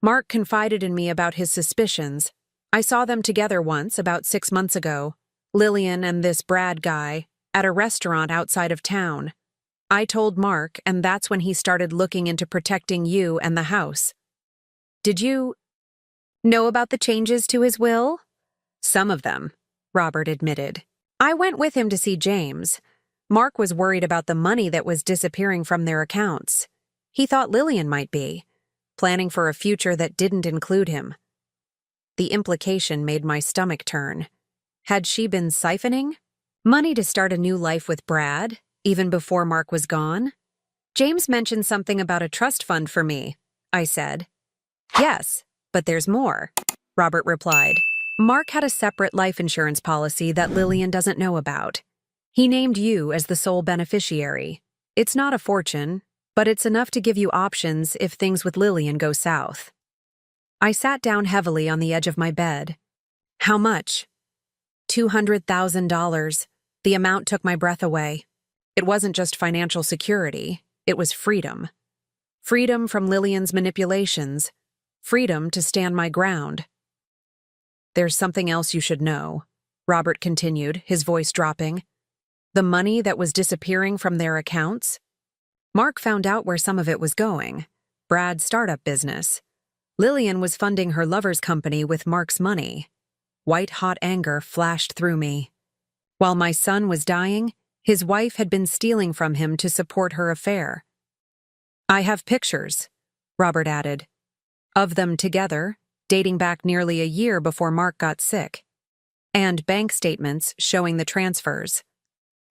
Mark confided in me about his suspicions. I saw them together once, about 6 months ago, Lillian and this Brad guy, at a restaurant outside of town. I told Mark, and that's when he started looking into protecting you and the house. Did you know about the changes to his will? Some of them, Robert admitted. I went with him to see James. Mark was worried about the money that was disappearing from their accounts. He thought Lillian might be, planning for a future that didn't include him. The implication made my stomach turn. Had she been siphoning money to start a new life with Brad, even before Mark was gone? James mentioned something about a trust fund for me, I said. Yes, but there's more, Robert replied. Mark had a separate life insurance policy that Lillian doesn't know about. He named you as the sole beneficiary. It's not a fortune, but it's enough to give you options if things with Lillian go south. I sat down heavily on the edge of my bed. How much? $200,000. The amount took my breath away. It wasn't just financial security, it was freedom. Freedom from Lillian's manipulations. Freedom to stand my ground. There's something else you should know, Robert continued, his voice dropping. The money that was disappearing from their accounts? Mark found out where some of it was going. Brad's startup business. Lillian was funding her lover's company with Mark's money. White-hot anger flashed through me. While my son was dying, his wife had been stealing from him to support her affair. I have pictures, Robert added, of them together, dating back nearly a year before Mark got sick, and bank statements showing the transfers.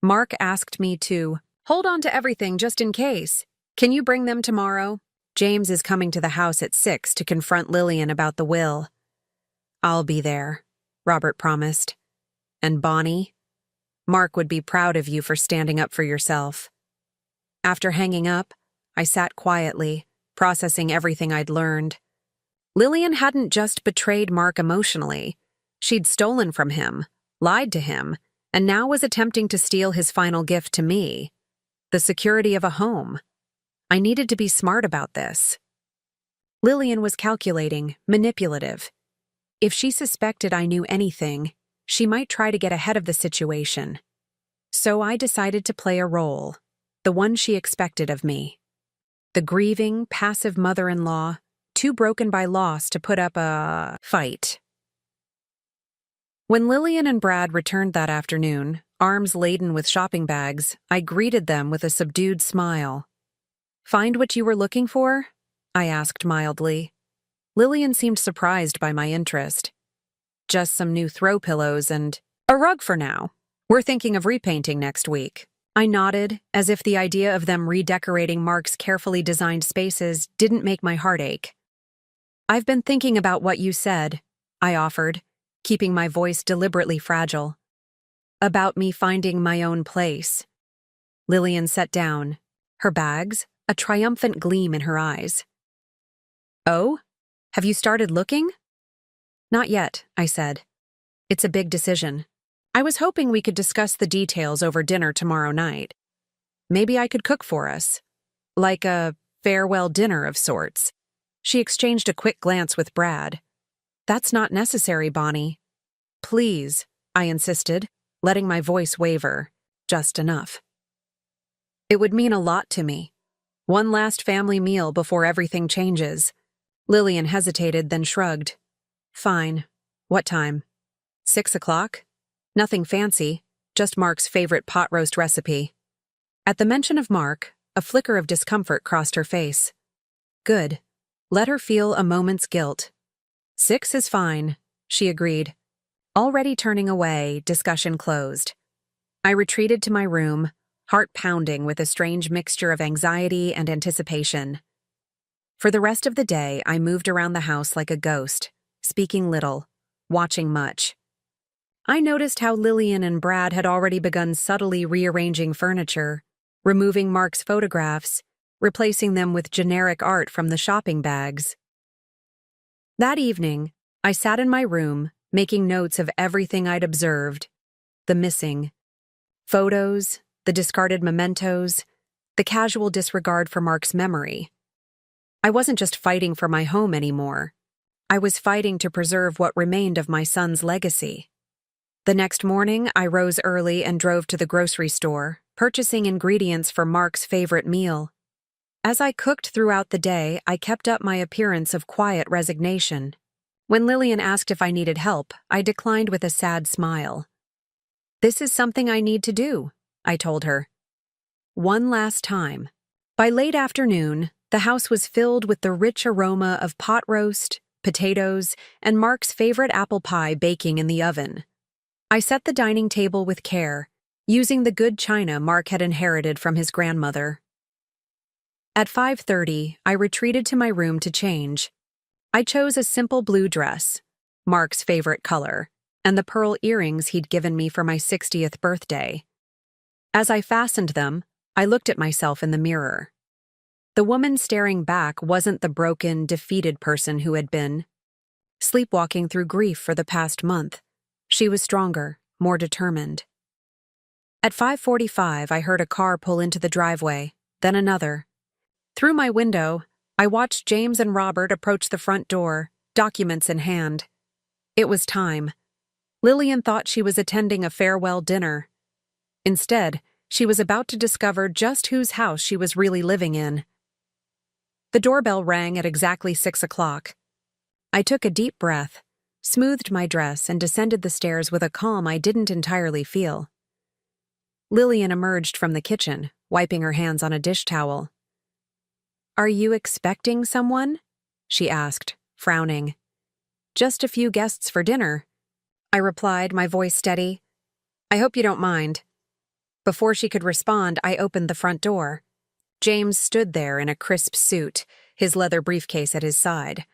Mark asked me to hold on to everything just in case. Can you bring them tomorrow? James is coming to the house at 6 to confront Lillian about the will. I'll be there, Robert promised. And Bonnie? Mark would be proud of you for standing up for yourself. After hanging up, I sat quietly, processing everything I'd learned. Lillian hadn't just betrayed Mark emotionally. She'd stolen from him, lied to him, and now was attempting to steal his final gift to me, the security of a home. I needed to be smart about this. Lillian was calculating, manipulative. If she suspected I knew anything, she might try to get ahead of the situation. So I decided to play a role, the one she expected of me. The grieving, passive mother-in-law, too broken by loss to put up a fight. When Lillian and Brad returned that afternoon, arms laden with shopping bags, I greeted them with a subdued smile. Find what you were looking for? I asked mildly. Lillian seemed surprised by my interest. Just some new throw pillows and a rug for now. We're thinking of repainting next week. I nodded, as if the idea of them redecorating Mark's carefully designed spaces didn't make my heart ache. I've been thinking about what you said, I offered, keeping my voice deliberately fragile. About me finding my own place. Lillian sat down, her bags, a triumphant gleam in her eyes. Oh? Have you started looking? Not yet, I said. It's a big decision. I was hoping we could discuss the details over dinner tomorrow night. Maybe I could cook for us. Like a farewell dinner of sorts. She exchanged a quick glance with Brad. That's not necessary, Bonnie. Please, I insisted, letting my voice waver, just enough. It would mean a lot to me. One last family meal before everything changes. Lillian hesitated, then shrugged. Fine. What time? 6 o'clock? Nothing fancy, just Mark's favorite pot roast recipe. At the mention of Mark, a flicker of discomfort crossed her face. Good. Let her feel a moment's guilt. 6 is fine, she agreed. Already turning away, discussion closed. I retreated to my room, heart pounding with a strange mixture of anxiety and anticipation. For the rest of the day, I moved around the house like a ghost, speaking little, watching much. I noticed how Lillian and Brad had already begun subtly rearranging furniture, removing Mark's photographs, replacing them with generic art from the shopping bags. That evening, I sat in my room, making notes of everything I'd observed. The missing photos, the discarded mementos, the casual disregard for Mark's memory. I wasn't just fighting for my home anymore. I was fighting to preserve what remained of my son's legacy. The next morning, I rose early and drove to the grocery store, purchasing ingredients for Mark's favorite meal. As I cooked throughout the day, I kept up my appearance of quiet resignation. When Lillian asked if I needed help, I declined with a sad smile. "This is something I need to do," I told her. One last time. By late afternoon, the house was filled with the rich aroma of pot roast, potatoes, and Mark's favorite apple pie baking in the oven. I set the dining table with care, using the good china Mark had inherited from his grandmother. At 5:30, I retreated to my room to change. I chose a simple blue dress, Mark's favorite color, and the pearl earrings he'd given me for my 60th birthday. As I fastened them, I looked at myself in the mirror. The woman staring back wasn't the broken, defeated person who had been sleepwalking through grief for the past month. She was stronger, more determined. At 5:45, I heard a car pull into the driveway, then another. Through my window, I watched James and Robert approach the front door, documents in hand. It was time. Lillian thought she was attending a farewell dinner. Instead, she was about to discover just whose house she was really living in. The doorbell rang at exactly 6 o'clock. I took a deep breath, smoothed my dress, and descended the stairs with a calm I didn't entirely feel. Lillian emerged from the kitchen, wiping her hands on a dish towel. "Are you expecting someone?" she asked, frowning. "Just a few guests for dinner," I replied, my voice steady. "I hope you don't mind." Before she could respond, I opened the front door. James stood there in a crisp suit, his leather briefcase at his side.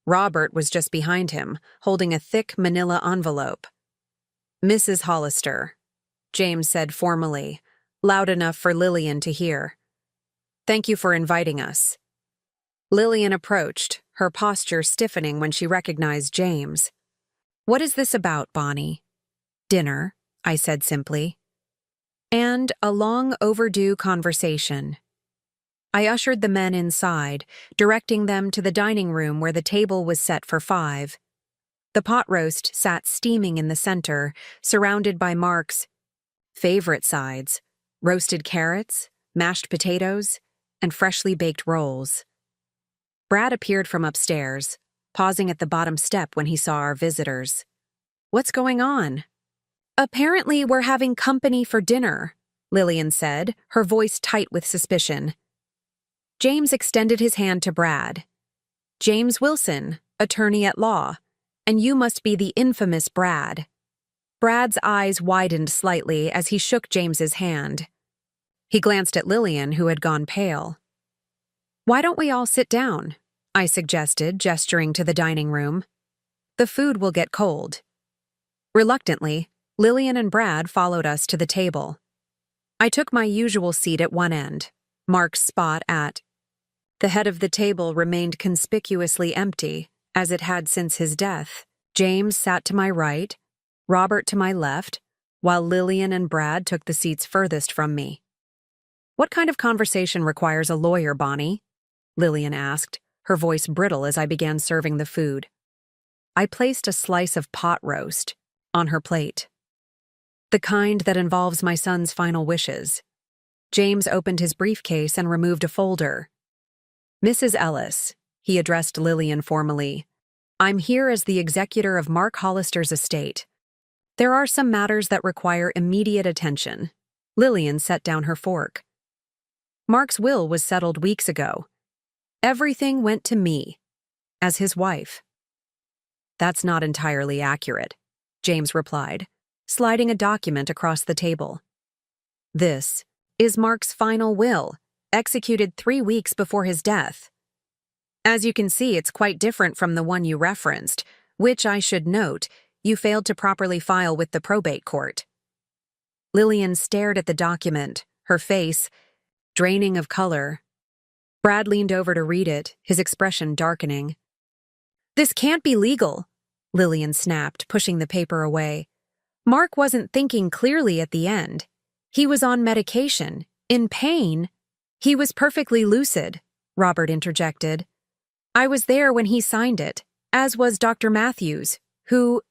Robert was just behind him, holding a thick manila envelope. "Mrs. Hollister," James said formally, loud enough for Lillian to hear. "Thank you for inviting us." Lillian approached, her posture stiffening when she recognized James. "What is this about, Bonnie?" "Dinner," I said simply. "And a long overdue conversation." I ushered the men inside, directing them to the dining room where the table was set for 5. The pot roast sat steaming in the center, surrounded by Mark's favorite sides: roasted carrots, mashed potatoes, and freshly baked rolls. Brad appeared from upstairs, pausing at the bottom step when he saw our visitors. "What's going on?" "Apparently we're having company for dinner," Lillian said, her voice tight with suspicion. James extended his hand to Brad. "James Wilson, attorney at law, and you must be the infamous Brad." Brad's eyes widened slightly as he shook James's hand. He glanced at Lillian, who had gone pale. "Why don't we all sit down?" I suggested, gesturing to the dining room. "The food will get cold." Reluctantly, Lillian and Brad followed us to the table. I took my usual seat at one end, Mark's spot at. The head of the table remained conspicuously empty, as it had since his death. James sat to my right, Robert to my left, while Lillian and Brad took the seats furthest from me. "What kind of conversation requires a lawyer, Bonnie?" Lillian asked, her voice brittle as I began serving the food. I placed a slice of pot roast on her plate. "The kind that involves my son's final wishes." James opened his briefcase and removed a folder. "Mrs. Ellis," he addressed Lillian formally, "I'm here as the executor of Mark Hollister's estate. There are some matters that require immediate attention." Lillian set down her fork. "Mark's will was settled weeks ago. Everything went to me, as his wife." "That's not entirely accurate," James replied, sliding a document across the table. "This is Mark's final will, executed 3 weeks before his death. As you can see, it's quite different from the one you referenced, which, I should note, you failed to properly file with the probate court." Lillian stared at the document, her face draining of color. Brad leaned over to read it, his expression darkening. "This can't be legal," Lillian snapped, pushing the paper away. "Mark wasn't thinking clearly at the end. He was on medication, in pain. He was perfectly lucid." Robert interjected. I was there when he signed it, as was Dr. Matthews, who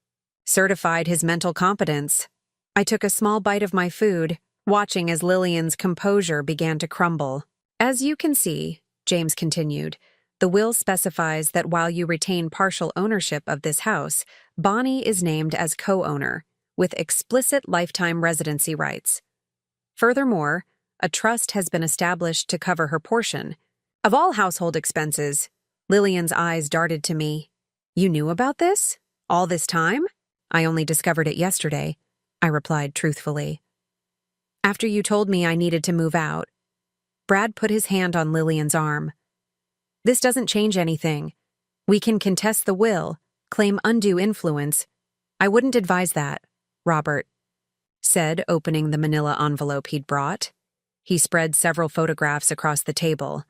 certified his mental competence. I took a small bite of my food, watching as Lillian's composure began to crumble. As you can see, James continued, the will specifies that while you retain partial ownership of this house, Bonnie is named as co-owner, with explicit lifetime residency rights. Furthermore, a trust has been established to cover her portion. Of all household expenses, Lillian's eyes darted to me. You knew about this? All this time? I only discovered it yesterday, I replied truthfully. After you told me I needed to move out. Brad put his hand on Lillian's arm. This doesn't change anything. We can contest the will, claim undue influence. I wouldn't advise that, Robert said, opening the manila envelope he'd brought. He spread several photographs across the table.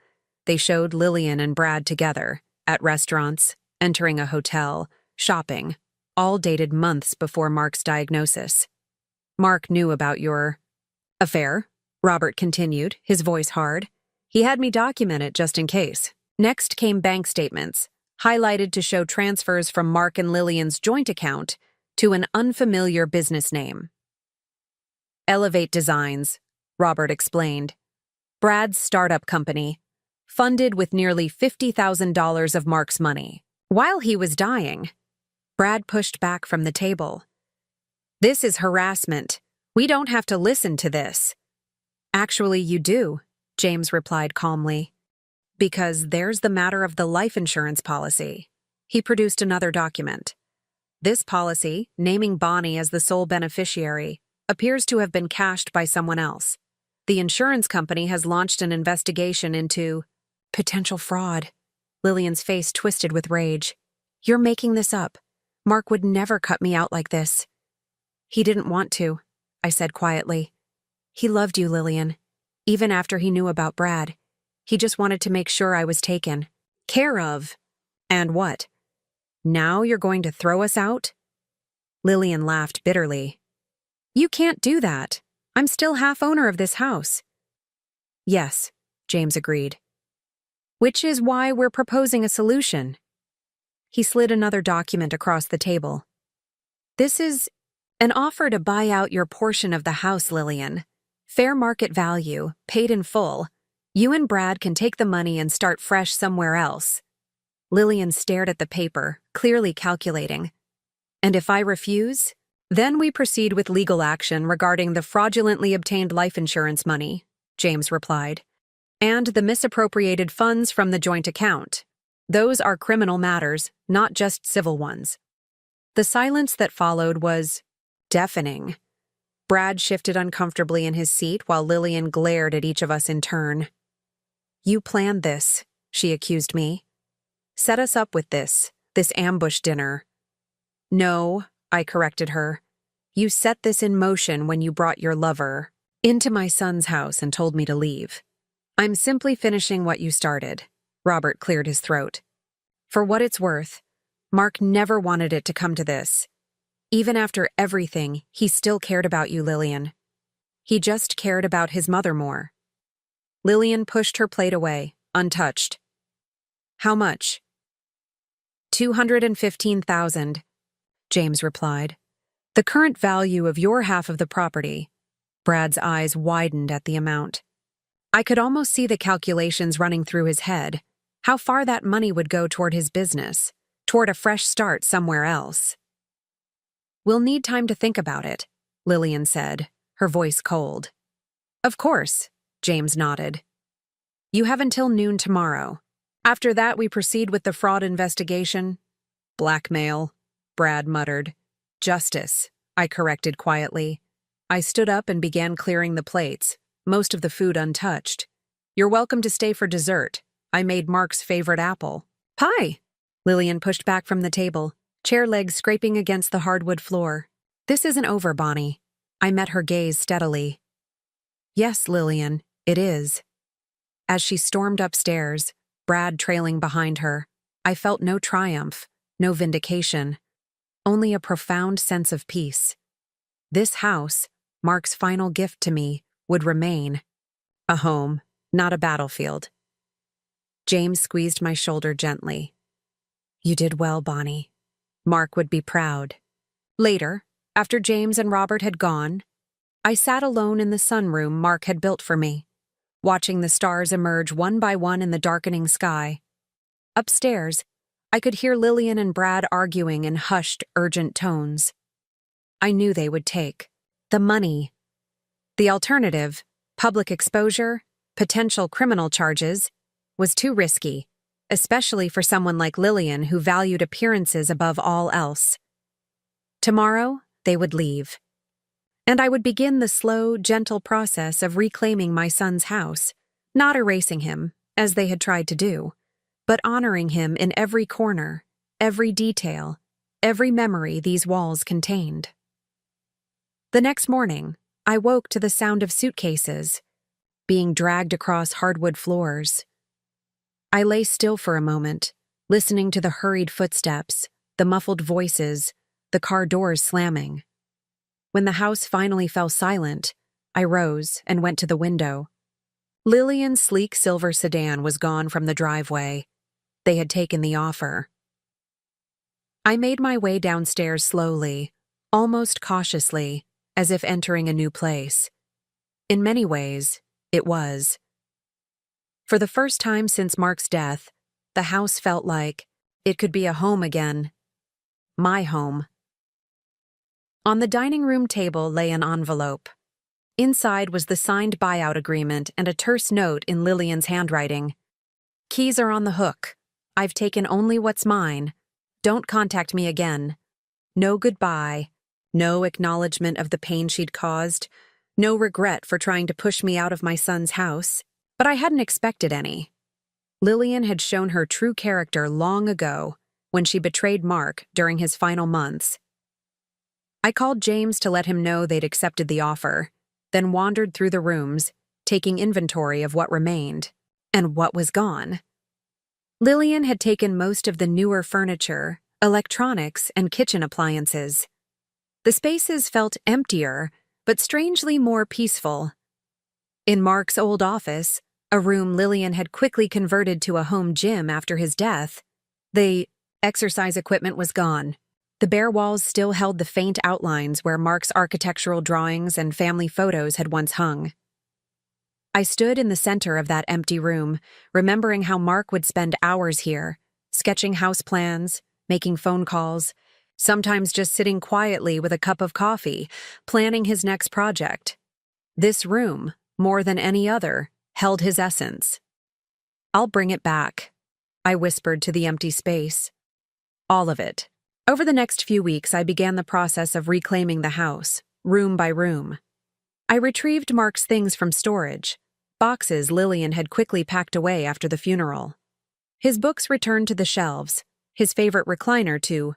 They showed Lillian and Brad together, at restaurants, entering a hotel, shopping, all dated months before Mark's diagnosis. Mark knew about your affair, Robert continued, his voice hard. He had me document it just in case. Next came bank statements, highlighted to show transfers from Mark and Lillian's joint account to an unfamiliar business name. Elevate Designs, Robert explained. Brad's startup company, funded with nearly $50,000 of Mark's money. While he was dying, Brad pushed back from the table. This is harassment. We don't have to listen to this. Actually, you do, James replied calmly. Because there's the matter of the life insurance policy. He produced another document. This policy, naming Bonnie as the sole beneficiary, appears to have been cashed by someone else. The insurance company has launched an investigation into potential fraud. Lillian's face twisted with rage. You're making this up. Mark would never cut me out like this. He didn't want to, I said quietly. He loved you, Lillian, even after he knew about Brad. He just wanted to make sure I was taken care of. And what? Now you're going to throw us out? Lillian laughed bitterly. You can't do that. I'm still half owner of this house. Yes, James agreed. Which is why we're proposing a solution. He slid another document across the table. This is an offer to buy out your portion of the house, Lillian. Fair market value, paid in full. You and Brad can take the money and start fresh somewhere else. Lillian stared at the paper, clearly calculating. And if I refuse? Then we proceed with legal action regarding the fraudulently obtained life insurance money, James replied, and the misappropriated funds from the joint account. Those are criminal matters, not just civil ones. The silence that followed was deafening. Brad shifted uncomfortably in his seat while Lillian glared at each of us in turn. You planned this, she accused me. Set us up with this ambush dinner. No, I corrected her. You set this in motion when you brought your lover into my son's house and told me to leave. I'm simply finishing what you started. Robert cleared his throat. For what it's worth, Mark never wanted it to come to this. Even after everything, he still cared about you, Lillian. He just cared about his mother more. Lillian pushed her plate away, untouched. How much? $215,000, James replied. The current value of your half of the property. Brad's eyes widened at the amount. I could almost see the calculations running through his head, how far that money would go toward his business, toward a fresh start somewhere else. We'll need time to think about it, Lillian said, her voice cold. Of course, James nodded. You have until noon tomorrow. After that, we proceed with the fraud investigation. Blackmail, Brad muttered. Justice, I corrected quietly. I stood up and began clearing the plates, most of the food untouched. You're welcome to stay for dessert. I made Mark's favorite apple pie. Lillian pushed back from the table, chair legs scraping against the hardwood floor. This isn't over, Bonnie. I met her gaze steadily. Yes, Lillian, it is. As she stormed upstairs, Brad trailing behind her, I felt no triumph, no vindication, only a profound sense of peace. This house, Mark's final gift to me, would remain. A home, not a battlefield. James squeezed my shoulder gently. You did well, Bonnie. Mark would be proud. Later, after James and Robert had gone, I sat alone in the sunroom Mark had built for me, watching the stars emerge one by one in the darkening sky. Upstairs, I could hear Lillian and Brad arguing in hushed, urgent tones. I knew they would take the money. The alternative, public exposure, potential criminal charges, was too risky, especially for someone like Lillian who valued appearances above all else. Tomorrow, they would leave. And I would begin the slow, gentle process of reclaiming my son's house, not erasing him, as they had tried to do, but honoring him in every corner, every detail, every memory these walls contained. The next morning, I woke to the sound of suitcases being dragged across hardwood floors. I lay still for a moment, listening to the hurried footsteps, the muffled voices, the car doors slamming. When the house finally fell silent, I rose and went to the window. Lillian's sleek silver sedan was gone from the driveway. They had taken the offer. I made my way downstairs slowly, almost cautiously, as if entering a new place. In many ways, it was. For the first time since Mark's death, the house felt like it could be a home again. My home. On the dining room table lay an envelope. Inside was the signed buyout agreement and a terse note in Lillian's handwriting. Keys are on the hook. I've taken only what's mine. Don't contact me again. No goodbye. No acknowledgement of the pain she'd caused. No regret for trying to push me out of my son's house. But I hadn't expected any. Lillian had shown her true character long ago, when she betrayed Mark during his final months. I called James to let him know they'd accepted the offer, then wandered through the rooms, taking inventory of what remained, and what was gone. Lillian had taken most of the newer furniture, electronics, and kitchen appliances. The spaces felt emptier, but strangely more peaceful. In Mark's old office, a room Lillian had quickly converted to a home gym after his death, the exercise equipment was gone. The bare walls still held the faint outlines where Mark's architectural drawings and family photos had once hung. I stood in the center of that empty room, remembering how Mark would spend hours here, sketching house plans, making phone calls, sometimes just sitting quietly with a cup of coffee, planning his next project. This room, more than any other, held his essence. I'll bring it back, I whispered to the empty space. All of it. Over the next few weeks, I began the process of reclaiming the house, room by room. I retrieved Mark's things from storage, boxes Lillian had quickly packed away after the funeral. His books returned to the shelves, his favorite recliner to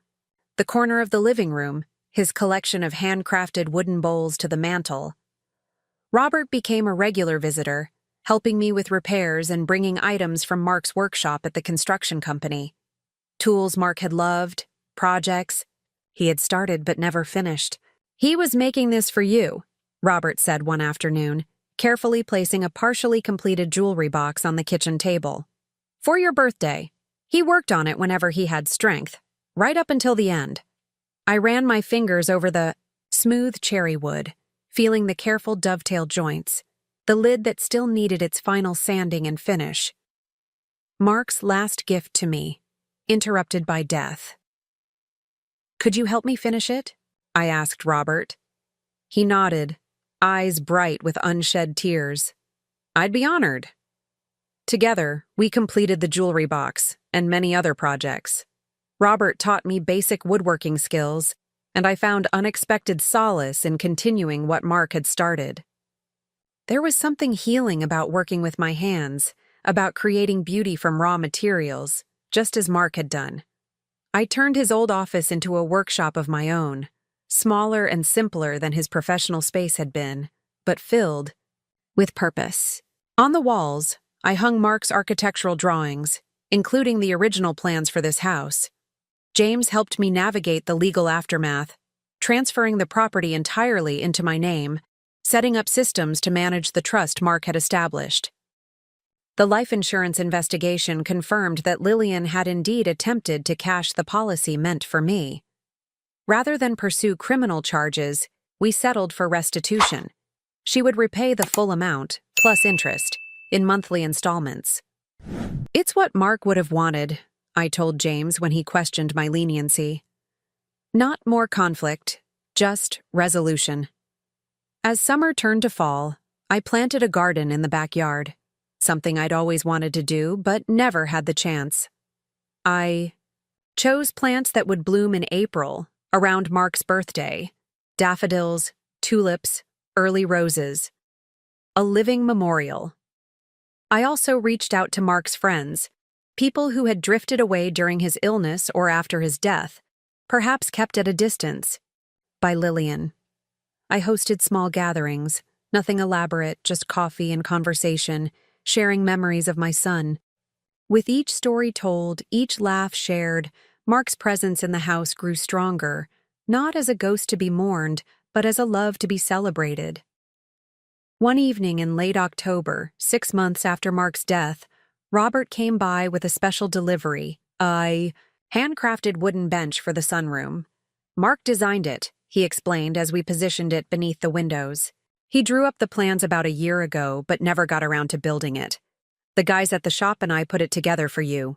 the corner of the living room, his collection of handcrafted wooden bowls to the mantel. Robert became a regular visitor, helping me with repairs and bringing items from Mark's workshop at the construction company. Tools Mark had loved, projects he had started but never finished. He was making this for you, Robert said one afternoon, carefully placing a partially completed jewelry box on the kitchen table. For your birthday. He worked on it whenever he had strength, right up until the end. I ran my fingers over the smooth cherry wood, feeling the careful dovetail joints, the lid that still needed its final sanding and finish. Mark's last gift to me, interrupted by death. Could you help me finish it? I asked Robert. He nodded, eyes bright with unshed tears. I'd be honored. Together, we completed the jewelry box and many other projects. Robert taught me basic woodworking skills, and I found unexpected solace in continuing what Mark had started. There was something healing about working with my hands, about creating beauty from raw materials, just as Mark had done. I turned his old office into a workshop of my own, smaller and simpler than his professional space had been, but filled with purpose. On the walls, I hung Mark's architectural drawings, including the original plans for this house. James helped me navigate the legal aftermath, transferring the property entirely into my name, setting up systems to manage the trust Mark had established. The life insurance investigation confirmed that Lillian had indeed attempted to cash the policy meant for me. Rather than pursue criminal charges, we settled for restitution. She would repay the full amount, plus interest, in monthly installments. It's what Mark would have wanted, I told James when he questioned my leniency. Not more conflict, just resolution. As summer turned to fall, I planted a garden in the backyard, something I'd always wanted to do but never had the chance. I chose plants that would bloom in April, around Mark's birthday: daffodils, tulips, early roses. A living memorial. I also reached out to Mark's friends, people who had drifted away during his illness or after his death, perhaps kept at a distance by Lillian. I hosted small gatherings, nothing elaborate, just coffee and conversation, sharing memories of my son. With each story told, each laugh shared, Mark's presence in the house grew stronger, not as a ghost to be mourned, but as a love to be celebrated. One evening in late October, 6 months after Mark's death, Robert came by with a special delivery, a handcrafted wooden bench for the sunroom. Mark designed it, he explained as we positioned it beneath the windows. He drew up the plans about a year ago, but never got around to building it. The guys at the shop and I put it together for you.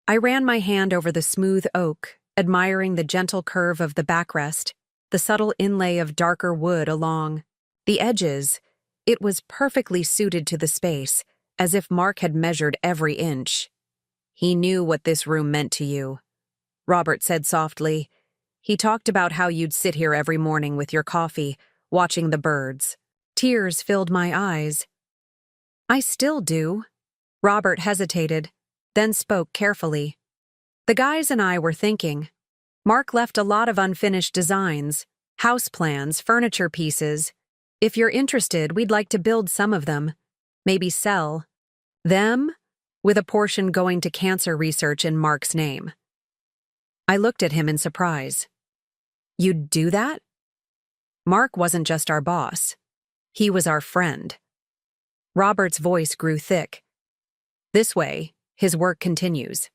I ran my hand over the smooth oak, admiring the gentle curve of the backrest, the subtle inlay of darker wood along the edges. It was perfectly suited to the space, as if Mark had measured every inch. He knew what this room meant to you, Robert said softly. He talked about how you'd sit here every morning with your coffee, watching the birds. Tears filled my eyes. I still do. Robert hesitated, then spoke carefully. The guys and I were thinking. Mark left a lot of unfinished designs, house plans, furniture pieces. If you're interested, we'd like to build some of them. Maybe sell them, with a portion going to cancer research in Mark's name. I looked at him in surprise. You'd do that? Mark wasn't just our boss. He was our friend. Robert's voice grew thick. This way, his work continues.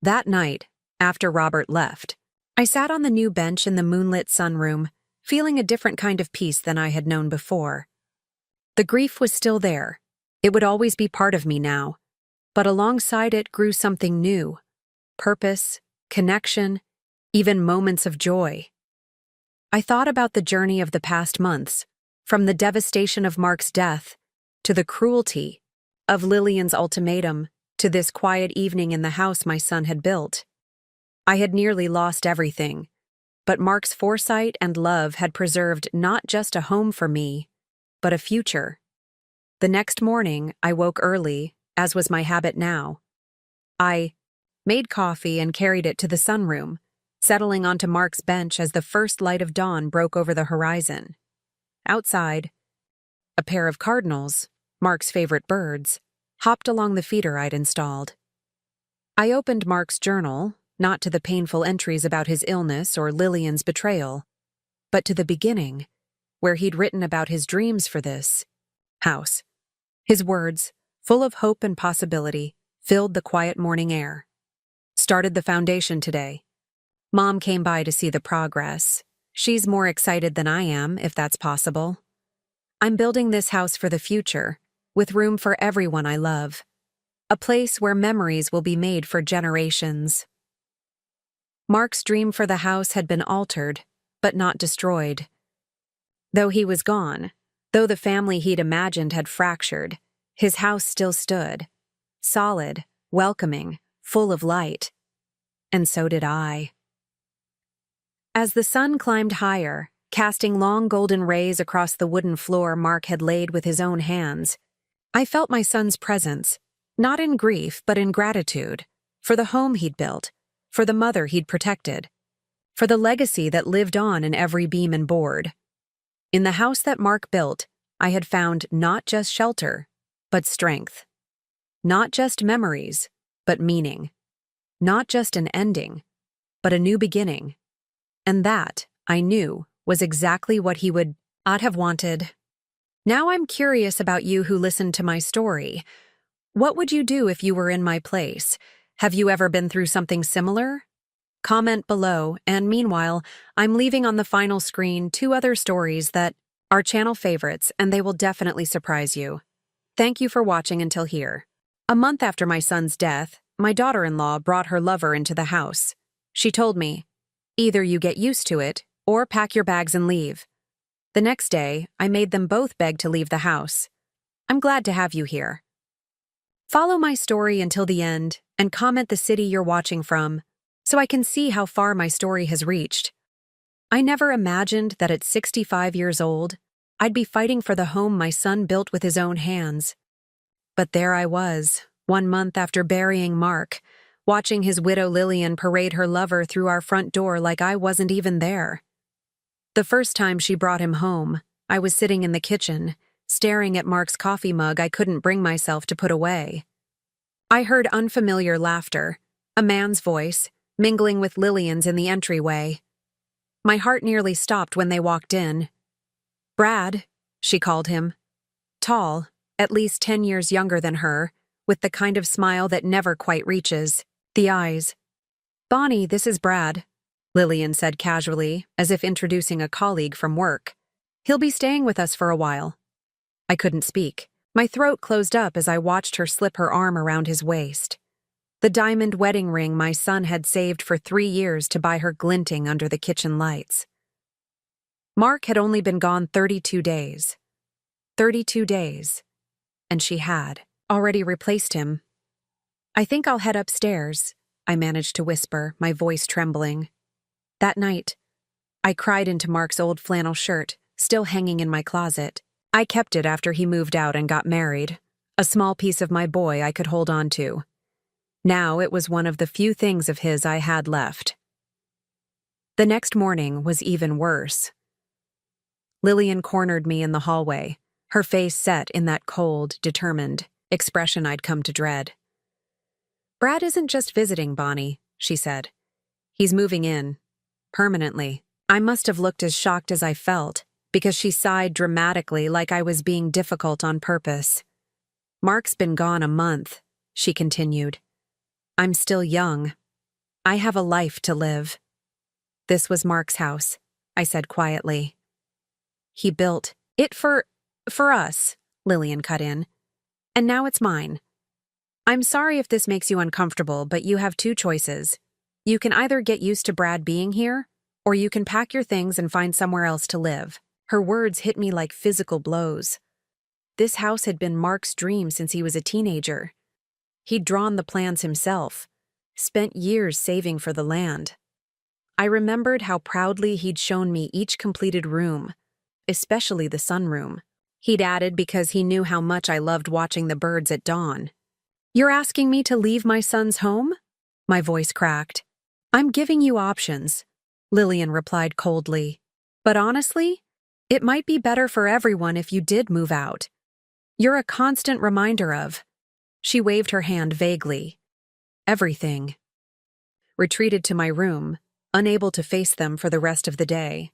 That night, after Robert left, I sat on the new bench in the moonlit sunroom, feeling a different kind of peace than I had known before. The grief was still there. It would always be part of me now. But alongside it grew something new. Purpose, connection, even moments of joy. I thought about the journey of the past months, from the devastation of Mark's death, to the cruelty of Lillian's ultimatum, to this quiet evening in the house my son had built. I had nearly lost everything, but Mark's foresight and love had preserved not just a home for me, but a future. The next morning, I woke early, as was my habit now. I made coffee and carried it to the sunroom, settling onto Mark's bench as the first light of dawn broke over the horizon. Outside, a pair of cardinals, Mark's favorite birds, hopped along the feeder I'd installed. I opened Mark's journal, not to the painful entries about his illness or Lillian's betrayal, but to the beginning, where he'd written about his dreams for this house. His words, full of hope and possibility, filled the quiet morning air. Started the foundation today. Mom came by to see the progress. She's more excited than I am, if that's possible. I'm building this house for the future, with room for everyone I love. A place where memories will be made for generations. Mark's dream for the house had been altered, but not destroyed. Though he was gone, though the family he'd imagined had fractured, his house still stood, solid, welcoming, full of light. And so did I. As the sun climbed higher, casting long golden rays across the wooden floor Mark had laid with his own hands, I felt my son's presence, not in grief but in gratitude, for the home he'd built, for the mother he'd protected, for the legacy that lived on in every beam and board. In the house that Mark built, I had found not just shelter, but strength. Not just memories, but meaning. Not just an ending, but a new beginning. And that, I knew, was exactly what he would not have wanted. Now I'm curious about you who listened to my story. What would you do if you were in my place? Have you ever been through something similar? Comment below, and meanwhile, I'm leaving on the final screen 2 other stories that are channel favorites, and they will definitely surprise you. Thank you for watching until here. A month after my son's death, my daughter-in-law brought her lover into the house. She told me, "Either you get used to it, or pack your bags and leave." The next day, I made them both beg to leave the house. I'm glad to have you here. Follow my story until the end, and comment the city you're watching from, so I can see how far my story has reached. I never imagined that at 65 years old, I'd be fighting for the home my son built with his own hands. But there I was, 1 month after burying Mark, watching his widow Lillian parade her lover through our front door like I wasn't even there. The first time she brought him home, I was sitting in the kitchen, staring at Mark's coffee mug I couldn't bring myself to put away. I heard unfamiliar laughter, a man's voice, mingling with Lillian's in the entryway. My heart nearly stopped when they walked in. "Brad," she called him. Tall, at least 10 years younger than her, with the kind of smile that never quite reaches. The eyes. "Bonnie, this is Brad," Lillian said casually, as if introducing a colleague from work. "He'll be staying with us for a while." I couldn't speak. My throat closed up as I watched her slip her arm around his waist. The diamond wedding ring my son had saved for 3 years to buy her glinting under the kitchen lights. Mark had only been gone 32 days. 32 days. And she had already replaced him. "I think I'll head upstairs," I managed to whisper, my voice trembling. That night, I cried into Mark's old flannel shirt, still hanging in my closet. I kept it after he moved out and got married, a small piece of my boy I could hold on to. Now it was one of the few things of his I had left. The next morning was even worse. Lillian cornered me in the hallway, her face set in that cold, determined expression I'd come to dread. "Brad isn't just visiting, Bonnie," she said. "He's moving in. Permanently." I must have looked as shocked as I felt, because she sighed dramatically like I was being difficult on purpose. "Mark's been gone a month," she continued. "I'm still young. I have a life to live." "This was Mark's house," I said quietly. "He built it for us," Lillian cut in. "And now it's mine. I'm sorry if this makes you uncomfortable, but you have 2 choices. You can either get used to Brad being here, or you can pack your things and find somewhere else to live." Her words hit me like physical blows. This house had been Mark's dream since he was a teenager. He'd drawn the plans himself, spent years saving for the land. I remembered how proudly he'd shown me each completed room, especially the sunroom. He'd added because he knew how much I loved watching the birds at dawn. "You're asking me to leave my son's home?" My voice cracked. "I'm giving you options," Lillian replied coldly. "But honestly, it might be better for everyone if you did move out. You're a constant reminder of—" She waved her hand vaguely. "Everything." Retreated to my room, unable to face them for the rest of the day.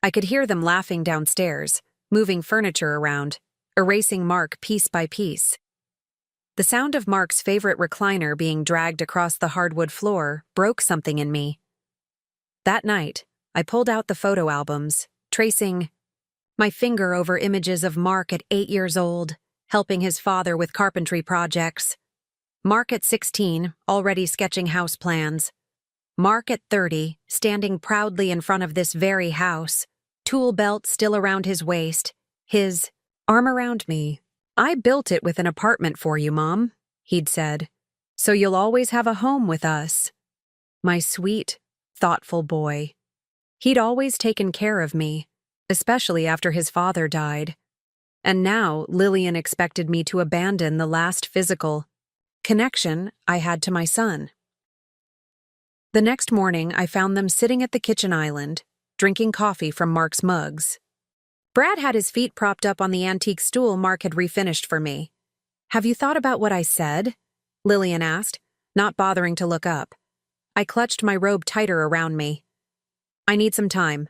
I could hear them laughing downstairs, moving furniture around, erasing Mark piece by piece. The sound of Mark's favorite recliner being dragged across the hardwood floor broke something in me. That night, I pulled out the photo albums, tracing my finger over images of Mark at 8 years old, helping his father with carpentry projects. Mark at 16, already sketching house plans. Mark at 30, standing proudly in front of this very house, tool belt still around his waist, his arm around me. "I built it with an apartment for you, Mom," he'd said, "so you'll always have a home with us." My sweet, thoughtful boy. He'd always taken care of me, especially after his father died. And now Lillian expected me to abandon the last physical connection I had to my son. The next morning, I found them sitting at the kitchen island, drinking coffee from Mark's mugs. Brad had his feet propped up on the antique stool Mark had refinished for me. "Have you thought about what I said?" Lillian asked, not bothering to look up. I clutched my robe tighter around me. "I need some time."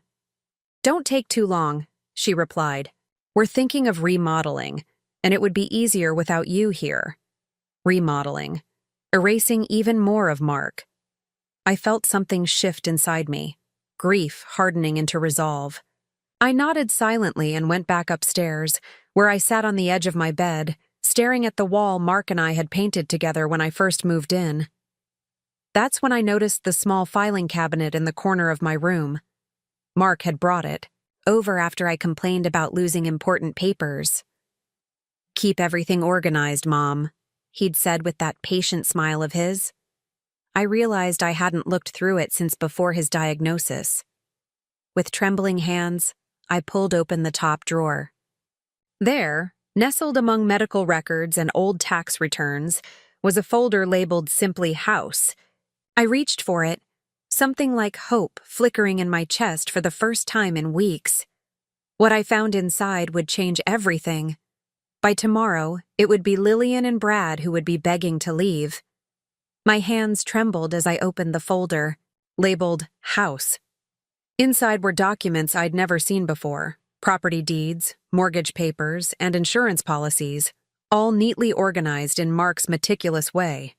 "Don't take too long," she replied. We're thinking of remodeling, and it would be easier without you here. Remodeling. Erasing even more of Mark. I felt something shift inside me, grief hardening into resolve. I nodded silently and went back upstairs, where I sat on the edge of my bed, staring at the wall Mark and I had painted together when I first moved in. That's when I noticed the small filing cabinet in the corner of my room. Mark had brought it, over after I complained about losing important papers. "Keep everything organized, Mom," he'd said with that patient smile of his. I realized I hadn't looked through it since before his diagnosis. With trembling hands, I pulled open the top drawer. There, nestled among medical records and old tax returns, was a folder labeled simply House. I reached for it, something like hope flickering in my chest for the first time in weeks. What I found inside would change everything. By tomorrow, it would be Lillian and Brad who would be begging to leave. My hands trembled as I opened the folder, labeled House. Inside were documents I'd never seen before, property deeds, mortgage papers, and insurance policies, all neatly organized in Mark's meticulous way.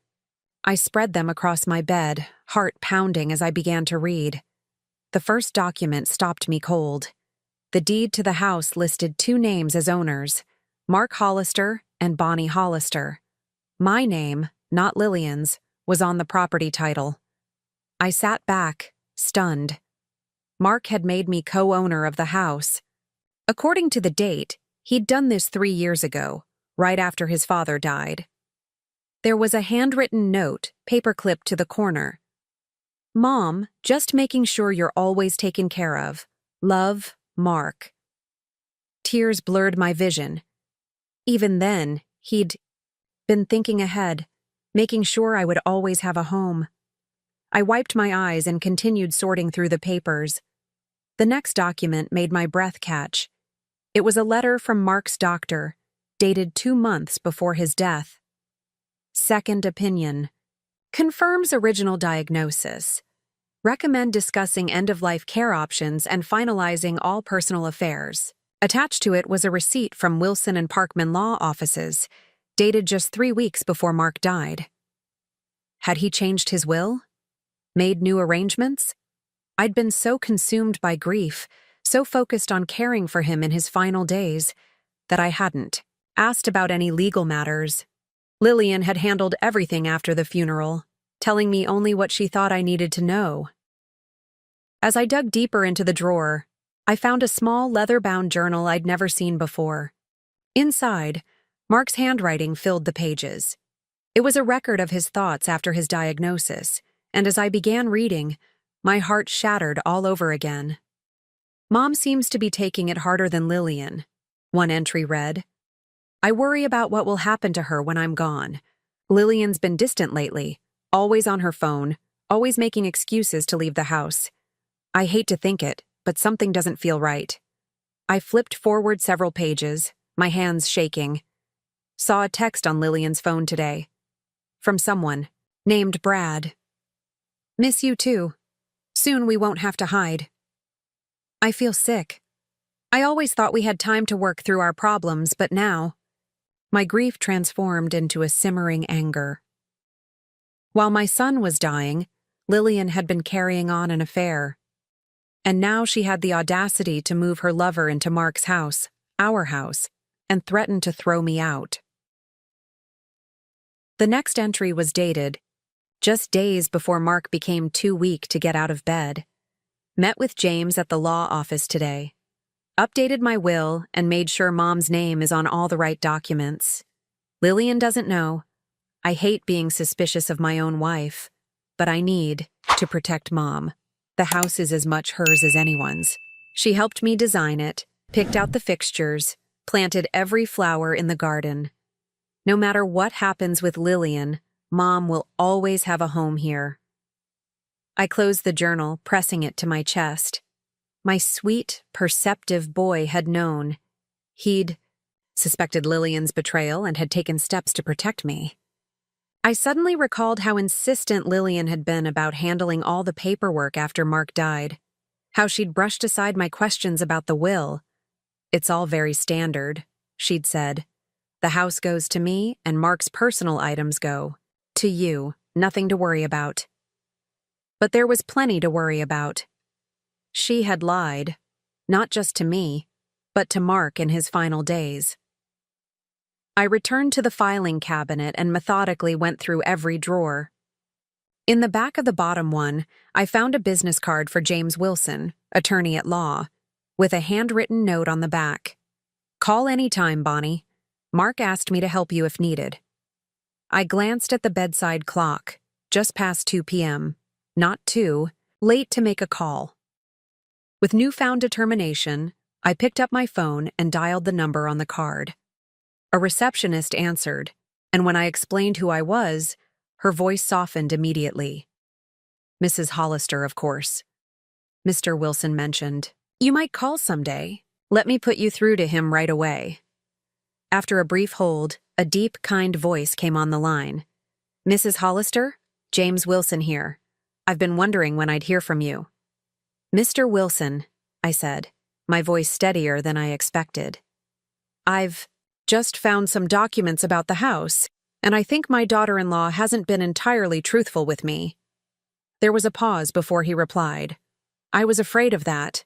I spread them across my bed, heart pounding as I began to read. The first document stopped me cold. The deed to the house listed two names as owners, Mark Hollister and Bonnie Hollister. My name, not Lillian's, was on the property title. I sat back, stunned. Mark had made me co-owner of the house. According to the date, he'd done this 3 years ago, right after his father died. There was a handwritten note, paperclipped to the corner. "Mom, just making sure you're always taken care of. Love, Mark." Tears blurred my vision. Even then, he'd been thinking ahead, making sure I would always have a home. I wiped my eyes and continued sorting through the papers. The next document made my breath catch. It was a letter from Mark's doctor, dated 2 months before his death. Second opinion. Confirms original diagnosis. Recommend discussing end-of-life care options and finalizing all personal affairs. Attached to it was a receipt from Wilson and Parkman law offices, dated just 3 weeks before Mark died. Had he changed his will? Made new arrangements? I'd been so consumed by grief, so focused on caring for him in his final days, that I hadn't asked about any legal matters. Lillian had handled everything after the funeral, telling me only what she thought I needed to know. As I dug deeper into the drawer, I found a small leather-bound journal I'd never seen before. Inside, Mark's handwriting filled the pages. It was a record of his thoughts after his diagnosis, and as I began reading, my heart shattered all over again. "Mom seems to be taking it harder than Lillian," one entry read. "I worry about what will happen to her when I'm gone. Lillian's been distant lately, always on her phone, always making excuses to leave the house. I hate to think it, but something doesn't feel right." I flipped forward several pages, my hands shaking. Saw a text on Lillian's phone today. From someone, named Brad. "Miss you too. Soon we won't have to hide." I feel sick. I always thought we had time to work through our problems, but now, my grief transformed into a simmering anger. While my son was dying, Lillian had been carrying on an affair. And now she had the audacity to move her lover into Mark's house, our house, and threaten to throw me out. The next entry was dated, just days before Mark became too weak to get out of bed. Met with James at the law office today. Updated my will and made sure Mom's name is on all the right documents. Lillian doesn't know. I hate being suspicious of my own wife, but I need to protect Mom. The house is as much hers as anyone's. She helped me design it, picked out the fixtures, planted every flower in the garden. No matter what happens with Lillian, Mom will always have a home here. I closed the journal, pressing it to my chest. My sweet, perceptive boy had known. He'd suspected Lillian's betrayal and had taken steps to protect me. I suddenly recalled how insistent Lillian had been about handling all the paperwork after Mark died, how she'd brushed aside my questions about the will. "It's all very standard," she'd said. "The house goes to me, and Mark's personal items go to you. Nothing to worry about." But there was plenty to worry about. She had lied, not just to me, but to Mark in his final days. I returned to the filing cabinet and methodically went through every drawer. In the back of the bottom one, I found a business card for James Wilson, attorney at law, with a handwritten note on the back. "Call any time, Bonnie. Mark asked me to help you if needed." I glanced at the bedside clock, just past 2 p.m., not 2, late to make a call. With newfound determination, I picked up my phone and dialed the number on the card. A receptionist answered, and when I explained who I was, her voice softened immediately. "Mrs. Hollister, of course." Mr. Wilson mentioned, "You might call someday. Let me put you through to him right away." After a brief hold, a deep, kind voice came on the line. "Mrs. Hollister? James Wilson here. I've been wondering when I'd hear from you." "Mr. Wilson," I said, my voice steadier than I expected. "I've just found some documents about the house, and I think my daughter-in-law hasn't been entirely truthful with me." There was a pause before he replied. "I was afraid of that.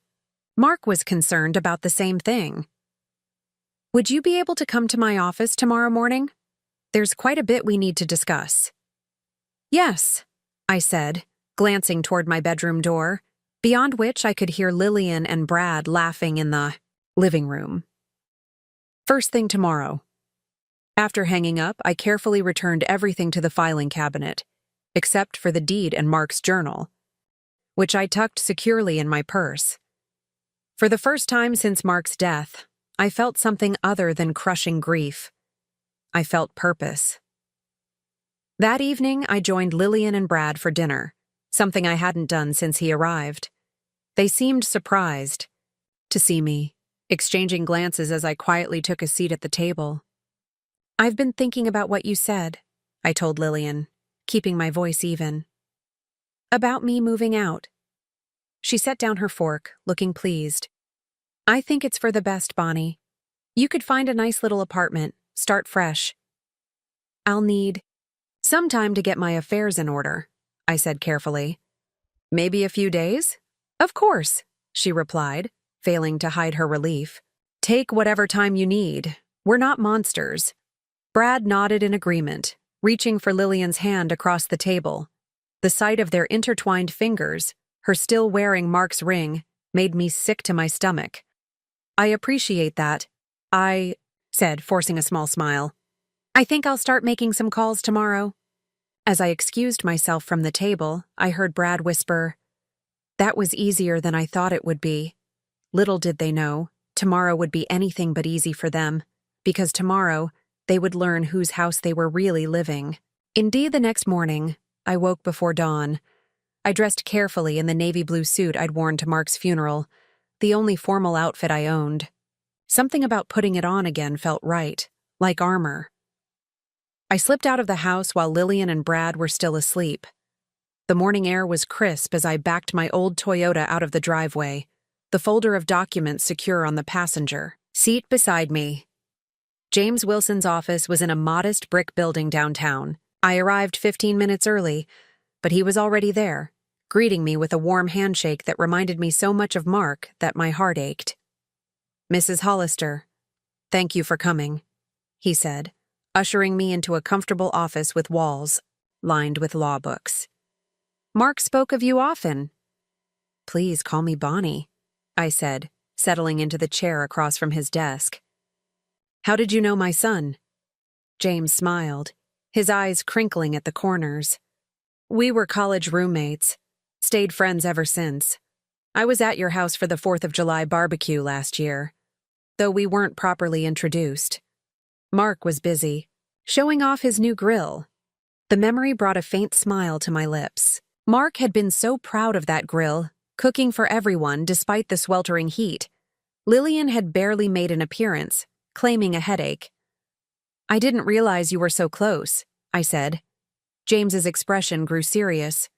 Mark was concerned about the same thing. Would you be able to come to my office tomorrow morning? There's quite a bit we need to discuss." "Yes," I said, glancing toward my bedroom door, beyond which I could hear Lillian and Brad laughing in the living room. "First thing tomorrow." After hanging up, I carefully returned everything to the filing cabinet, except for the deed and Mark's journal, which I tucked securely in my purse. For the first time since Mark's death, I felt something other than crushing grief. I felt purpose. That evening, I joined Lillian and Brad for dinner, something I hadn't done since he arrived. They seemed surprised to see me, exchanging glances as I quietly took a seat at the table. "I've been thinking about what you said," I told Lillian, keeping my voice even. "About me moving out." She set down her fork, looking pleased. "I think it's for the best, Bonnie. You could find a nice little apartment, start fresh." "I'll need some time to get my affairs in order," I said carefully. "Maybe a few days?" "Of course," she replied, failing to hide her relief. "Take whatever time you need. We're not monsters." Brad nodded in agreement, reaching for Lillian's hand across the table. The sight of their intertwined fingers, her still wearing Mark's ring, made me sick to my stomach. "I appreciate that," I said, forcing a small smile. "I think I'll start making some calls tomorrow." As I excused myself from the table, I heard Brad whisper, "That was easier than I thought it would be." Little did they know, tomorrow would be anything but easy for them, because tomorrow they would learn whose house they were really living. Indeed, the next morning, I woke before dawn. I dressed carefully in the navy blue suit I'd worn to Mark's funeral, the only formal outfit I owned. Something about putting it on again felt right, like armor. I slipped out of the house while Lillian and Brad were still asleep. The morning air was crisp as I backed my old Toyota out of the driveway, the folder of documents secure on the passenger seat beside me. James Wilson's office was in a modest brick building downtown. I arrived 15 minutes early, but he was already there, greeting me with a warm handshake that reminded me so much of Mark that my heart ached. "Mrs. Hollister, thank you for coming," he said, ushering me into a comfortable office with walls lined with law books. "Mark spoke of you often." "Please call me Bonnie," I said, settling into the chair across from his desk. "How did you know my son?" James smiled, his eyes crinkling at the corners. "We were college roommates, stayed friends ever since. I was at your house for the 4th of July barbecue last year, though we weren't properly introduced. Mark was busy, showing off his new grill." The memory brought a faint smile to my lips. Mark had been so proud of that grill, cooking for everyone despite the sweltering heat. Lillian had barely made an appearance, claiming a headache. "I didn't realize you were so close," I said. James's expression grew serious.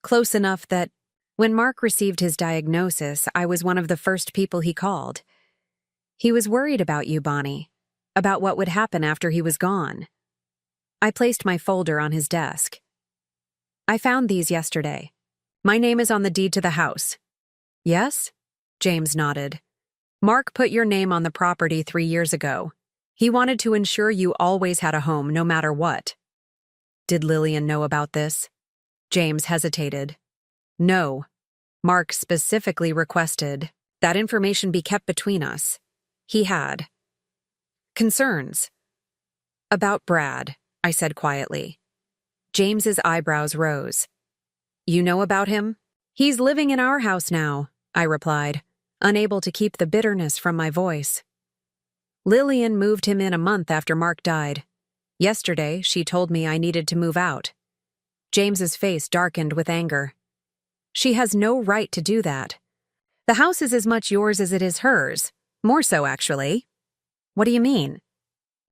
Close enough that, when Mark received his diagnosis, I was one of the first people he called. He was worried about you, Bonnie. About what would happen after he was gone. I placed my folder on his desk. I found these yesterday. My name is on the deed to the house. Yes? James nodded. Mark put your name on the property 3 years ago. He wanted to ensure you always had a home, no matter what. Did Lillian know about this? James hesitated. No. Mark specifically requested that information be kept between us. He had concerns. About Brad, I said quietly. James's eyebrows rose. You know about him? He's living in our house now, I replied, unable to keep the bitterness from my voice. Lillian moved him in a month after Mark died. Yesterday, she told me I needed to move out. James's face darkened with anger. She has no right to do that. The house is as much yours as it is hers. More so, actually. What do you mean?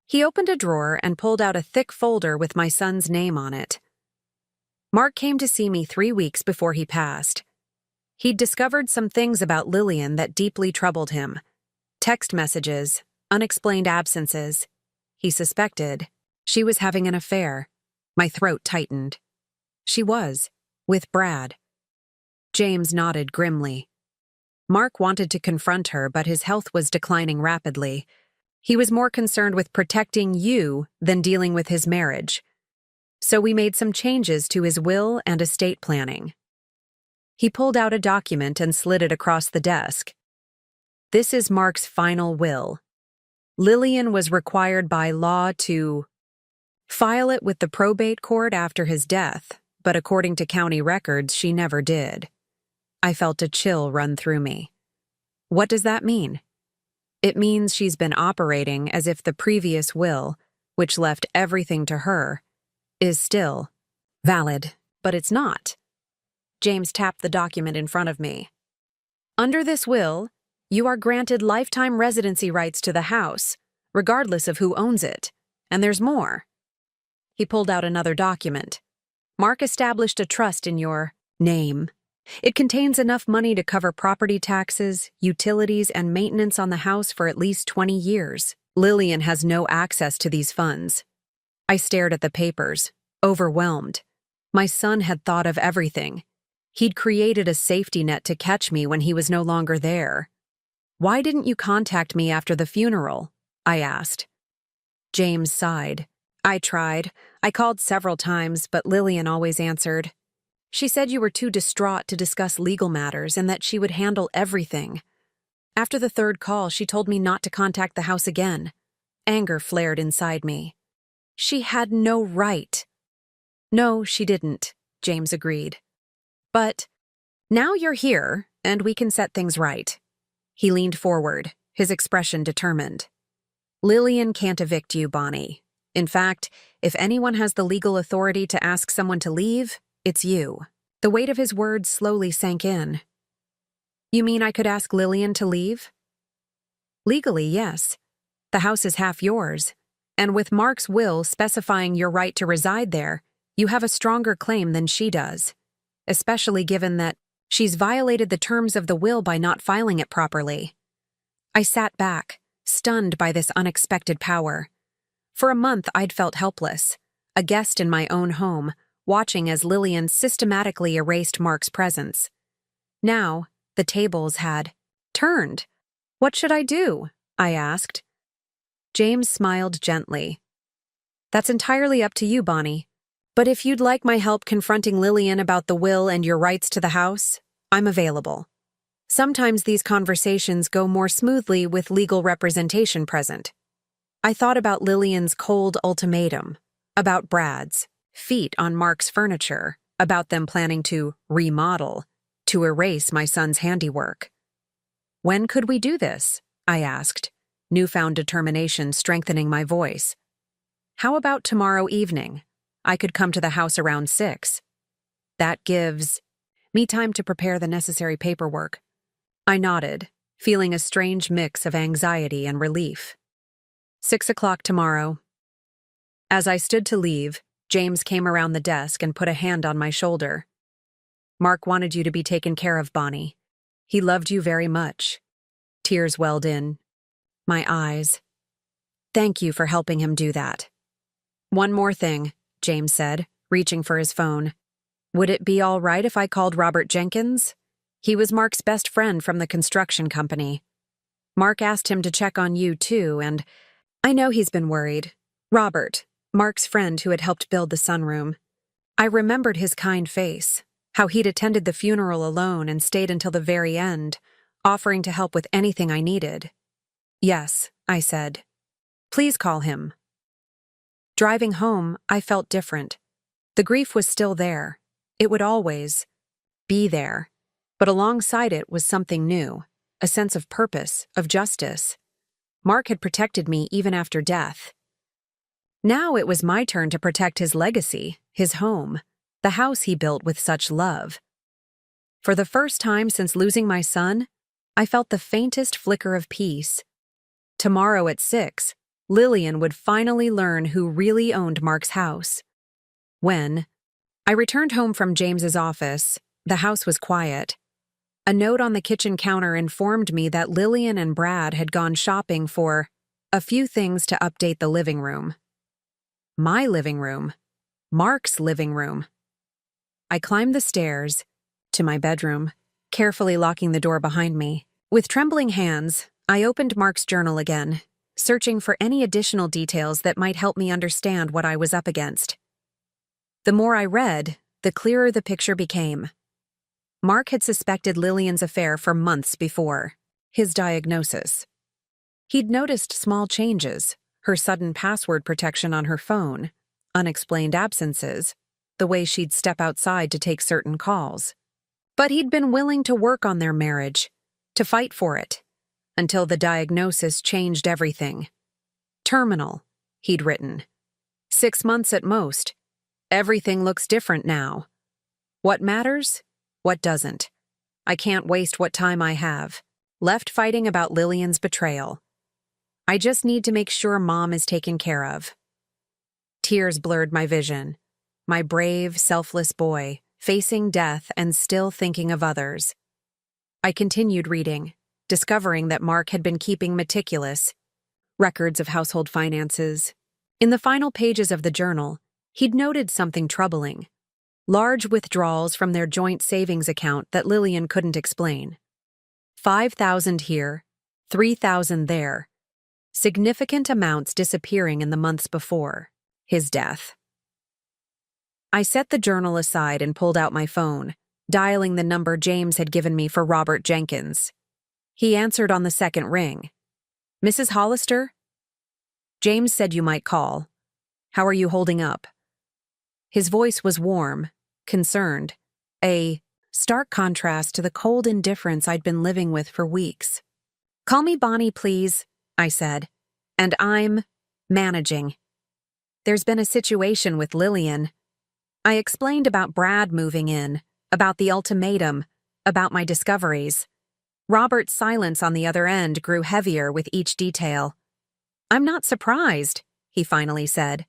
He opened a drawer and pulled out a thick folder with my son's name on it. Mark came to see me 3 weeks before he passed. He'd discovered some things about Lillian that deeply troubled him. Text messages, unexplained absences. He suspected she was having an affair. My throat tightened. She was, with Brad. James nodded grimly. Mark wanted to confront her, but his health was declining rapidly. He was more concerned with protecting you than dealing with his marriage. So we made some changes to his will and estate planning. He pulled out a document and slid it across the desk. This is Mark's final will. Lillian was required by law to file it with the probate court after his death, but according to county records, she never did. I felt a chill run through me. What does that mean? It means she's been operating as if the previous will, which left everything to her, is still valid, but it's not. James tapped the document in front of me. Under this will, you are granted lifetime residency rights to the house, regardless of who owns it. And there's more. He pulled out another document. Mark established a trust in your name. It contains enough money to cover property taxes, utilities, and maintenance on the house for at least 20 years. Lillian has no access to these funds. I stared at the papers, overwhelmed. My son had thought of everything. He'd created a safety net to catch me when he was no longer there. Why didn't you contact me after the funeral? I asked. James sighed. I tried. I called several times, but Lillian always answered. She said you were too distraught to discuss legal matters and that she would handle everything. After the third call, she told me not to contact the house again. Anger flared inside me. She had no right. No, she didn't, James agreed. But now you're here, and we can set things right. He leaned forward, his expression determined. Lillian can't evict you, Bonnie. In fact, if anyone has the legal authority to ask someone to leave, it's you. The weight of his words slowly sank in. You mean I could ask Lillian to leave? Legally, yes. The house is half yours, and with Mark's will specifying your right to reside there, you have a stronger claim than she does, especially given that she's violated the terms of the will by not filing it properly. I sat back, stunned by this unexpected power. For a month, I'd felt helpless, a guest in my own home, watching as Lillian systematically erased Mark's presence. Now, the tables had turned. What should I do? I asked. James smiled gently. That's entirely up to you, Bonnie. But if you'd like my help confronting Lillian about the will and your rights to the house, I'm available. Sometimes these conversations go more smoothly with legal representation present. I thought about Lillian's cold ultimatum, about Brad's feet on Mark's furniture, about them planning to remodel, to erase my son's handiwork. When could we do this? I asked, newfound determination strengthening my voice. How about tomorrow evening? I could come to the house around 6. That gives me time to prepare the necessary paperwork. I nodded, feeling a strange mix of anxiety and relief. 6 o'clock tomorrow. As I stood to leave, James came around the desk and put a hand on my shoulder. Mark wanted you to be taken care of, Bonnie. He loved you very much. Tears welled in. My eyes. Thank you for helping him do that. One more thing, James said, reaching for his phone. Would it be all right if I called Robert Jenkins? He was Mark's best friend from the construction company. Mark asked him to check on you, too, and I know he's been worried. Robert, Mark's friend who had helped build the sunroom. I remembered his kind face, how he'd attended the funeral alone and stayed until the very end, offering to help with anything I needed. Yes, I said. Please call him. Driving home, I felt different. The grief was still there. It would always be there. But alongside it was something new, a sense of purpose, of justice. Mark had protected me even after death. Now it was my turn to protect his legacy, his home, the house he built with such love. For the first time since losing my son, I felt the faintest flicker of peace. Tomorrow at 6, Lillian would finally learn who really owned Mark's house. When I returned home from James's office, the house was quiet. A note on the kitchen counter informed me that Lillian and Brad had gone shopping for a few things to update the living room. My living room. Mark's living room. I climbed the stairs to my bedroom, carefully locking the door behind me. With trembling hands, I opened Mark's journal again, searching for any additional details that might help me understand what I was up against. The more I read, the clearer the picture became. Mark had suspected Lillian's affair for months before his diagnosis. He'd noticed small changes, her sudden password protection on her phone, unexplained absences, the way she'd step outside to take certain calls. But he'd been willing to work on their marriage, to fight for it, until the diagnosis changed everything. Terminal, he'd written. 6 months at most. Everything looks different now. What matters? What doesn't? I can't waste what time I have left fighting about Lillian's betrayal. I just need to make sure Mom is taken care of. Tears blurred my vision. My brave, selfless boy, facing death and still thinking of others. I continued reading, discovering that Mark had been keeping meticulous records of household finances. In the final pages of the journal, he'd noted something troubling. Large withdrawals from their joint savings account that Lillian couldn't explain. 5,000 here, 3,000 there. Significant amounts disappearing in the months before his death. I set the journal aside and pulled out my phone, dialing the number James had given me for Robert Jenkins. He answered on the second ring. Mrs. Hollister? James said you might call. How are you holding up? His voice was warm, concerned, a stark contrast to the cold indifference I'd been living with for weeks. Call me Bonnie, please, I said, and I'm managing. There's been a situation with Lillian. I explained about Brad moving in, about the ultimatum, about my discoveries. Robert's silence on the other end grew heavier with each detail. I'm not surprised, he finally said.